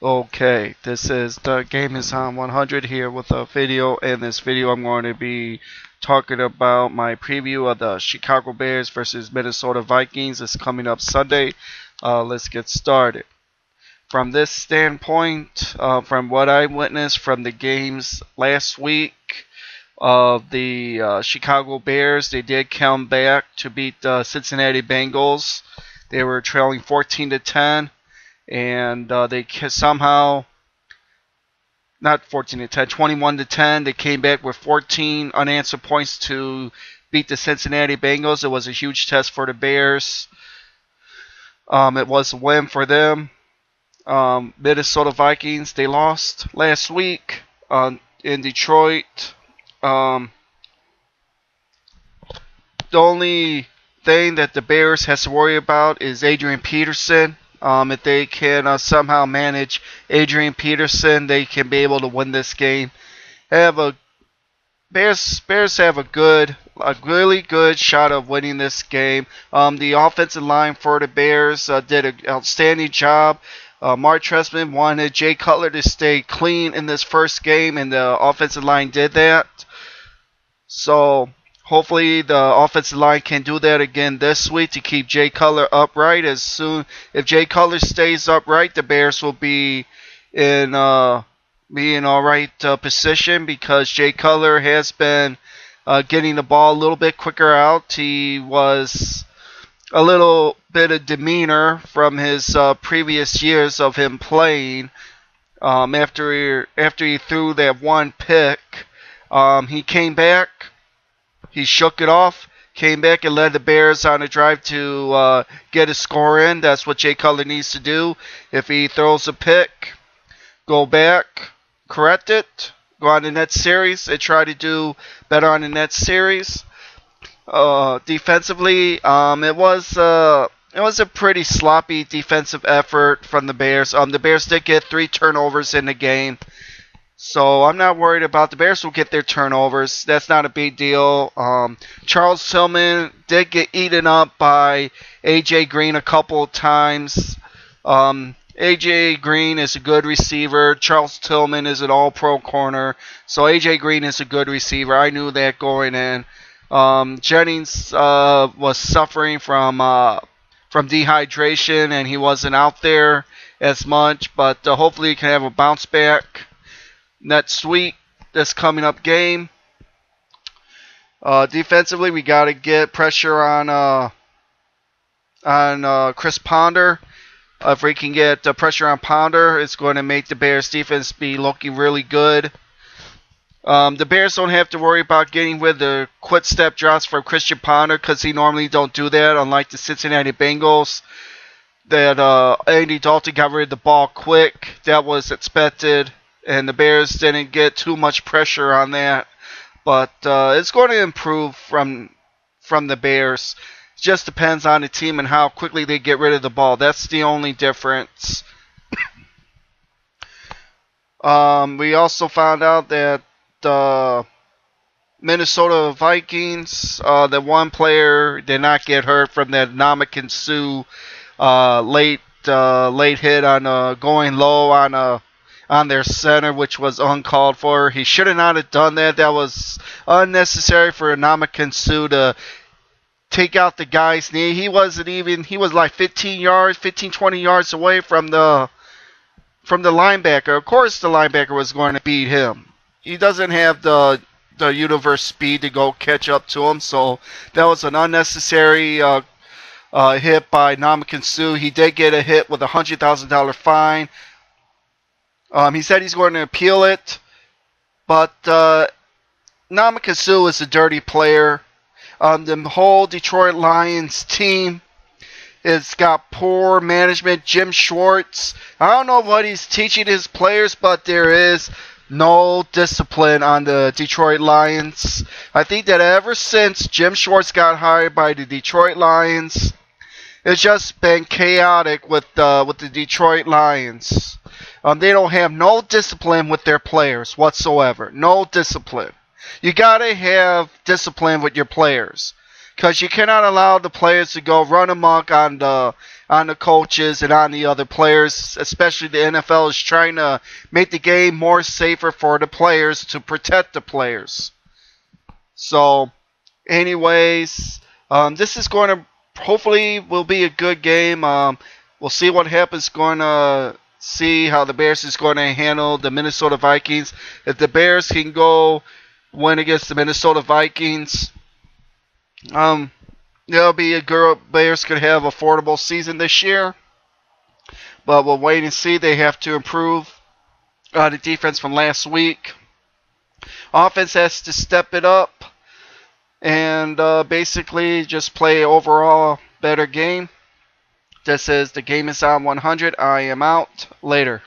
Okay, this is the Game is on 100 here with a video. In this video, I'm going to be talking about my preview of the Chicago Bears versus Minnesota Vikings. It's coming up Sunday. Let's get started. From this standpoint, from what I witnessed from the games last week of the Chicago Bears, they did come back to beat the Cincinnati Bengals. They were trailing 14-10. And they somehow, not 14-10, 21-10. They came back with 14 unanswered points to beat the Cincinnati Bengals. It was a huge test for the Bears. It was a win for them. Minnesota Vikings, they lost last week in Detroit. The only thing that the Bears has to worry about is Adrian Peterson. If they can somehow manage Adrian Peterson, they can be able to win this game. Bears have a really good shot of winning this game. The offensive line for the Bears did an outstanding job. Mark Trestman wanted Jay Cutler to stay clean in this first game, and the offensive line did that. So hopefully the offensive line can do that again this week to keep Jay Cutler upright. If Jay Cutler stays upright, the Bears will be in all right position, because Jay Cutler has been getting the ball a little bit quicker out. He was a little bit of demeanor from his previous years of him playing. After he threw that one pick, he came back. He shook it off, came back and led the Bears on a drive to get a score in. That's what Jay Cutler needs to do. If he throws a pick, go back, correct it, go on the next series, and try to do better on the next series. Defensively, it was a pretty sloppy defensive effort from the Bears. The Bears did get 3 turnovers in the game. So I'm not worried about the Bears will get their turnovers. That's not a big deal. Charles Tillman did get eaten up by A.J. Green a couple of times. A.J. Green is a good receiver. Charles Tillman is an all-pro corner. So A.J. Green is a good receiver. I knew that going in. Jennings was suffering from dehydration, and he wasn't out there as much. But hopefully he can have a bounce back next week, this coming up game. Defensively, we got to get pressure on Chris Ponder. If we can get pressure on Ponder, it's going to make the Bears defense be looking really good. The Bears don't have to worry about getting rid of the quick step drops from Christian Ponder, because he normally don't do that, unlike the Cincinnati Bengals. That Andy Dalton got rid of the ball quick. That was expected, and the Bears didn't get too much pressure on that. But it's going to improve from the Bears. It just depends on the team and how quickly they get rid of the ball. That's the only difference. We also found out that the Minnesota Vikings, the one player did not get hurt from that Ndamukong Suh late hit on going low on their center, which was uncalled for. He should have not have done that. That was unnecessary for Ndamukong Suh to take out the guy's knee. He was like 15, 20 yards away from the linebacker. Of course the linebacker was going to beat him. He doesn't have the universe speed to go catch up to him, so that was an unnecessary hit by Ndamukong Suh. He did get a hit with a $100,000 fine. He said he's going to appeal it, but Ndamukong Suh is a dirty player. The whole Detroit Lions team has got poor management. Jim Schwartz, I don't know what he's teaching his players, but there is no discipline on the Detroit Lions. I think that ever since Jim Schwartz got hired by the Detroit Lions, it's just been chaotic with the Detroit Lions. They don't have no discipline with their players whatsoever. No discipline. You gotta have discipline with your players, because you cannot allow the players to go run amok on on the coaches and on the other players. Especially the NFL is trying to make the game more safer for the players to protect the players. So, anyways, this is going to hopefully will be a good game. We'll see what happens. Going to see how the Bears is going to handle the Minnesota Vikings. If the Bears can go win against the Minnesota Vikings, it'll be a good. Bears could have a affordable season this year. But we'll wait and see. They have to improve the defense from last week. Offense has to step it up and basically just play overall better game. This is The Game Is On 100. I am out. Later.